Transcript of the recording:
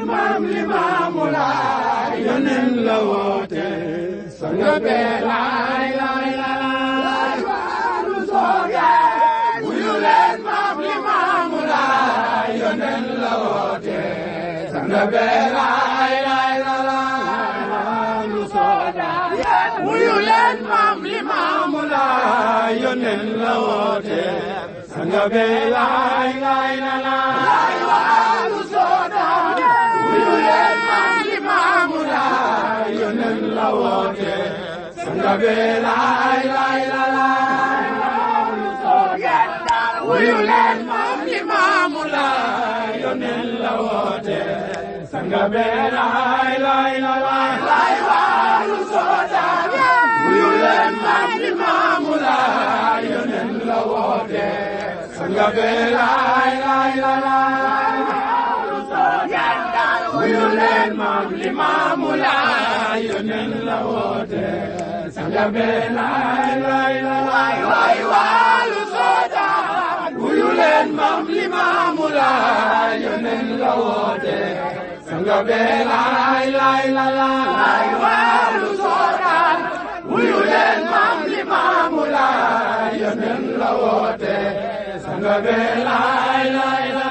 maam Limaamu Laay yónneen la woote sang be laay laay laay waaru sooge wuyu leen maam Limaamu Laay yónneen la woote sang be laay laay laay waaru sooge wuyu leen maam Limaamu Laay yónneen la woote sang be laay laay laay waaru sooge wuyu leen maam Limaamu Laay yónneen la woote sang be laay laay laay waaru sooge wuyu leen maam Limaamu Laay yónneen la woote sang be laay laay laay waaru sooge wuyu leen maam Limaamu Laay yónneen la woote sang be laay laay laay waaru sooge wuyu leen maam Limaamu Laay yónneen la woote sang be laay laay laay waaru sooge wuyu leen maam Limaamu Laay yónneen la woote sang be laay laay laay waaru sooge wuyu leen maam Limaamu Laay yónneen la woote sang be laay laay la